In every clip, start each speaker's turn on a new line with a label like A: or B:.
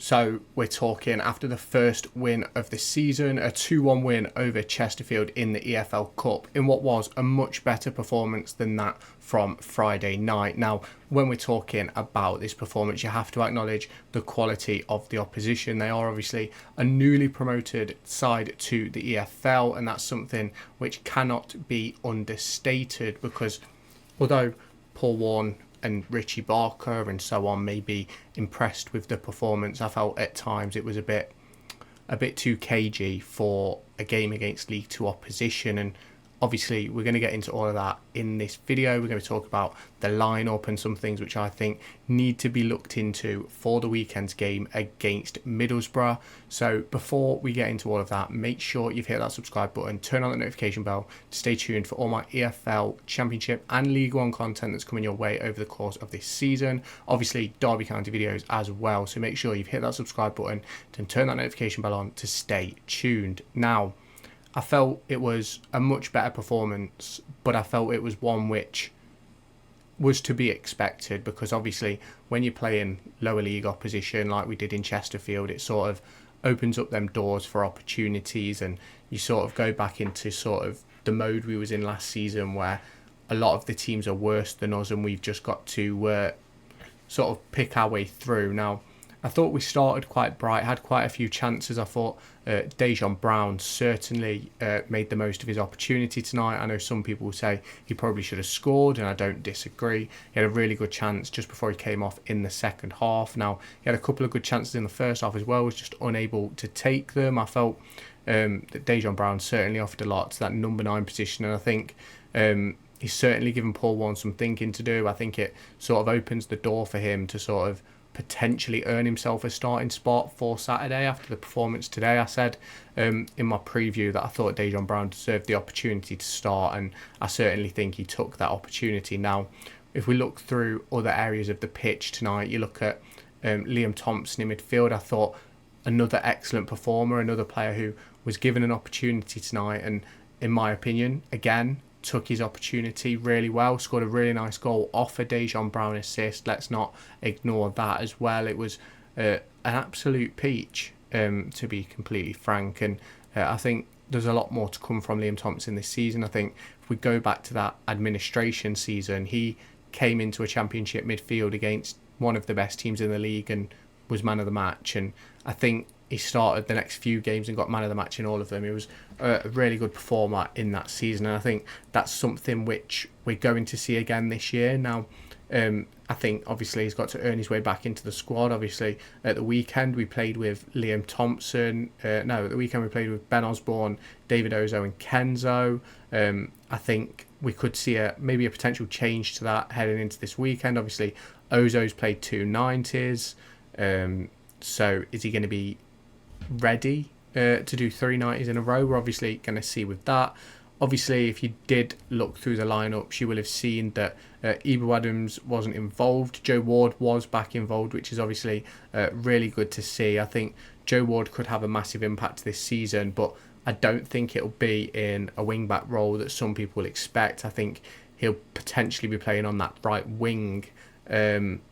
A: So we're talking after the first win of the season, a 2-1 win over Chesterfield in the EFL Cup in what was a much better performance than that from Friday night. Now, when we're talking about this performance, you have to acknowledge the quality of the opposition. They are obviously a newly promoted side to the EFL, and that's something which cannot be understated because although Paul Warne and Richie Barker and so on may be impressed with the performance, I felt at times it was a bit too cagey for a game against League 2 opposition. And obviously we're going to get into all of that in this video. We're going to talk about the lineup and some things which I think need to be looked into for the weekend's game against Middlesbrough. So before we get into all of that, make sure you've hit that subscribe button, turn on the notification bell to stay tuned for all my EFL Championship and League 1 content that's coming your way over the course of this season. Obviously Derby County videos as well, so make sure you've hit that subscribe button and turn that notification bell on to stay tuned. Now, I felt it was a much better performance, but I felt it was one which was to be expected because obviously when you're playing lower league opposition like we did in Chesterfield, it sort of opens up them doors for opportunities, and you sort of go back into sort of the mode we was in last season where a lot of the teams are worse than us and we've just got to sort of pick our way through. Now, I thought we started quite bright, had quite a few chances. I thought Dajaune Brown certainly made the most of his opportunity tonight. I know some people will say he probably should have scored, and I don't disagree. He had a really good chance just before he came off in the second half. Now, he had a couple of good chances in the first half as well, was just unable to take them. I felt that Dajaune Brown certainly offered a lot to that number 9 position, and I think he's certainly given Paul Warne some thinking to do. I think it sort of opens the door for him to sort of potentially earn himself a starting spot for Saturday after the performance today. I said in my preview that I thought Dajaune Brown deserved the opportunity to start, and I certainly think he took that opportunity. Now, if we look through other areas of the pitch tonight, you look at Liam Thompson in midfield. I thought another excellent performer, another player who was given an opportunity tonight, and in my opinion, again, took his opportunity really well, scored a really nice goal off a Dajaune Brown assist. Let's not ignore that as well. It was an absolute peach, to be completely frank, and I think there's a lot more to come from Liam Thompson this season. I think if we go back to that administration season, he came into a championship midfield against one of the best teams in the league and was man of the match, and I think he started the next few games and got man of the match in all of them. He was a really good performer in that season, and I think that's something which we're going to see again this year. Now, I think obviously he's got to earn his way back into the squad. Obviously, at the weekend we played with Liam Thompson. At the weekend we played with Ben Osborne, David Ozo and Kenzo. I think we could see maybe a potential change to that heading into this weekend. Obviously, Ozo's played 2 90s. So is he going to be ready to do 3 90s in a row? We're obviously going to see with that. Obviously, if you did look through the lineups, you will have seen that Ebou Adams wasn't involved. Joe Ward was back involved, which is obviously really good to see. I think Joe Ward could have a massive impact this season, but I don't think it'll be in a wing-back role that some people will expect. I think he'll potentially be playing on that right wing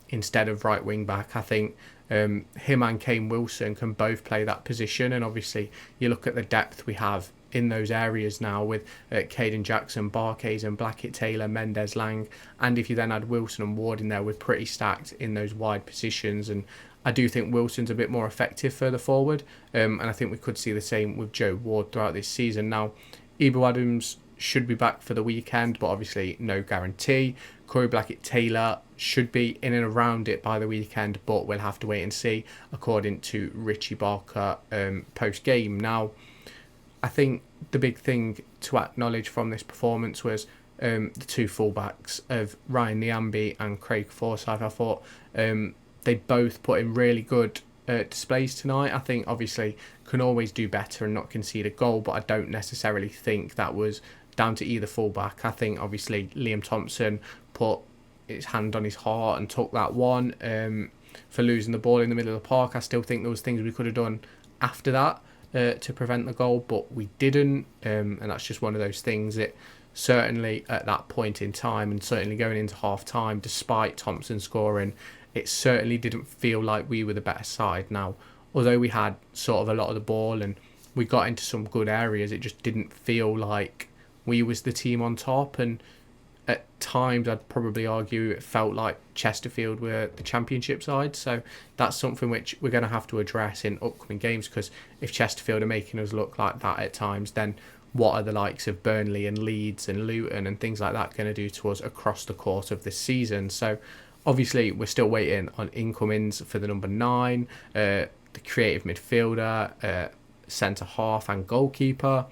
A: instead of right wing-back. I think him and Kane Wilson can both play that position, and obviously you look at the depth we have in those areas now with Kayden Jackson, Barkes and Blackett, Taylor, Mendez, Laing, and if you then add Wilson and Ward in there, we're pretty stacked in those wide positions, and I do think Wilson's a bit more effective further forward, and I think we could see the same with Joe Ward throughout this season. Now, Ebou Adams should be back for the weekend, but obviously no guarantee. Corey Blackett-Taylor should be in and around it by the weekend, but we'll have to wait and see, according to Richie Barker post-game. Now, I think the big thing to acknowledge from this performance was the 2 fullbacks of Ryan Nyambe and Craig Forsyth. I thought they both put in really good displays tonight. I think obviously can always do better and not concede a goal, but I don't necessarily think that was down to either fullback. I think obviously Liam Thompson put his hand on his heart and took that one for losing the ball in the middle of the park. I still think there was things we could have done after that to prevent the goal, but we didn't, and that's just one of those things that certainly at that point in time, and certainly going into half time, despite Thompson scoring, it certainly didn't feel like we were the better side. Now, although we had sort of a lot of the ball and we got into some good areas, it just didn't feel like we was the team on top. And at times, I'd probably argue it felt like Chesterfield were the championship side. So that's something which we're going to have to address in upcoming games, because if Chesterfield are making us look like that at times, then what are the likes of Burnley and Leeds and Luton and things like that going to do to us across the course of this season? So obviously, we're still waiting on incomings for the number 9, the creative midfielder, centre-half and goalkeeper.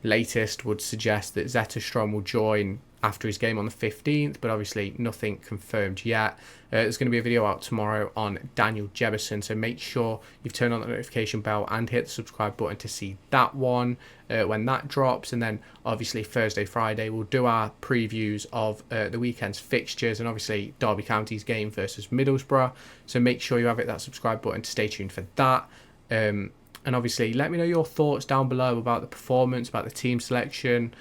A: Latest would suggest that Zetterstrom will join after his game on the 15th, but obviously nothing confirmed yet. There's going to be a video out tomorrow on Daniel Jebison, so make sure you've turned on the notification bell and hit the subscribe button to see that one when that drops. And then obviously Thursday, Friday, we'll do our previews of the weekend's fixtures and obviously Derby County's game versus Middlesbrough. So make sure you have hit that subscribe button to stay tuned for that. And obviously let me know your thoughts down below about the performance, about the team selection.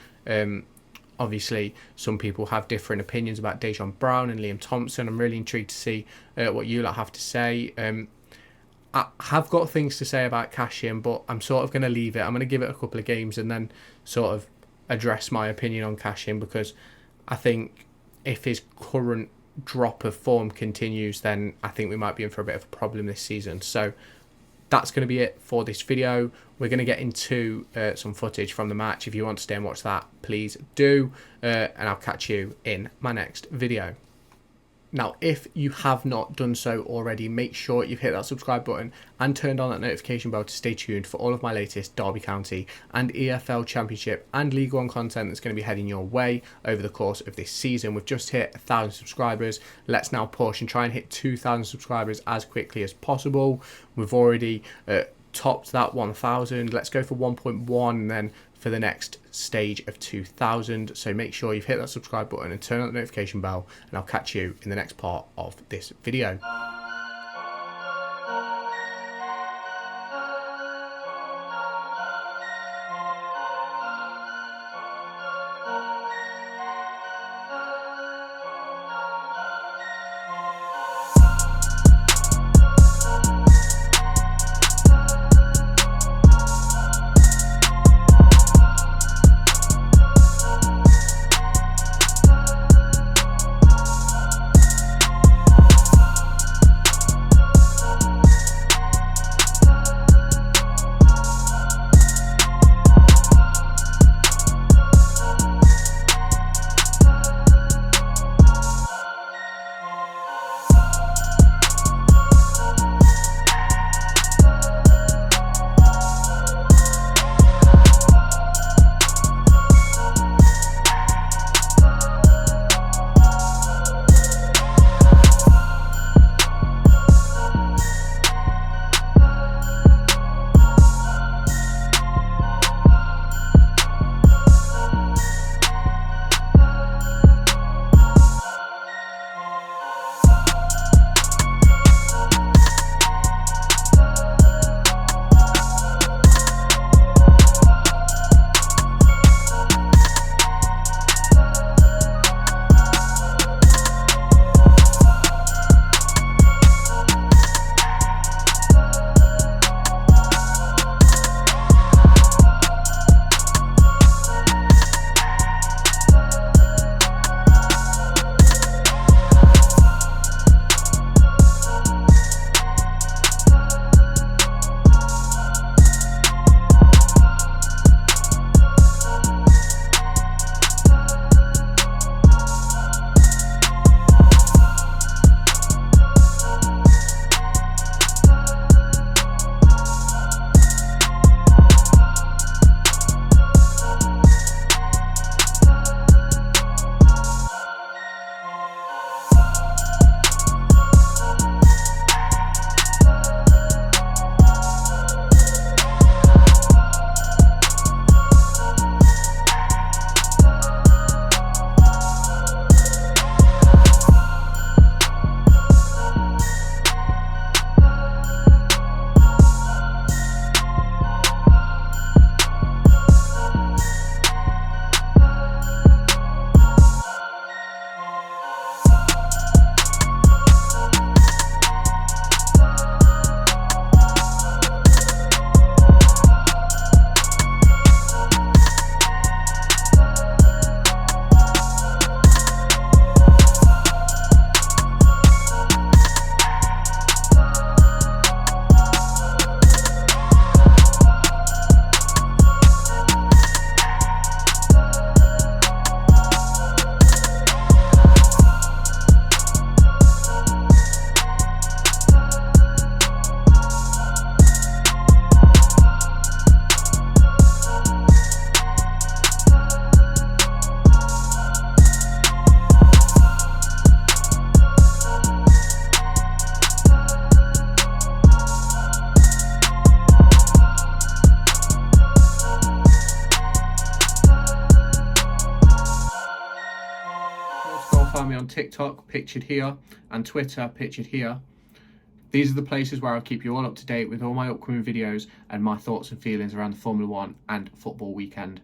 A: Obviously, some people have different opinions about Dajaune Brown and Liam Thompson. I'm really intrigued to see what you lot have to say. I have got things to say about Kayden, but I'm sort of going to leave it. I'm going to give it a couple of games and then sort of address my opinion on Kayden, because I think if his current drop of form continues, then I think we might be in for a bit of a problem this season. So that's going to be it for this video. We're going to get into some footage from the match. If you want to stay and watch that, please do. And I'll catch you in my next video. Now, if you have not done so already, make sure you've hit that subscribe button and turned on that notification bell to stay tuned for all of my latest Derby County and EFL Championship and League One content that's going to be heading your way over the course of this season. We've just hit 1,000 subscribers. Let's now push and try and hit 2,000 subscribers as quickly as possible. We've already topped that 1,000. Let's go for 1.1 and then for the next stage of 2,000. So make sure you've hit that subscribe button and turn on the notification bell, and I'll catch you in the next part of this video. TikTok, pictured here, and Twitter, pictured here. These are the places where I'll keep you all up to date with all my upcoming videos and my thoughts and feelings around the Formula 1 and football weekend.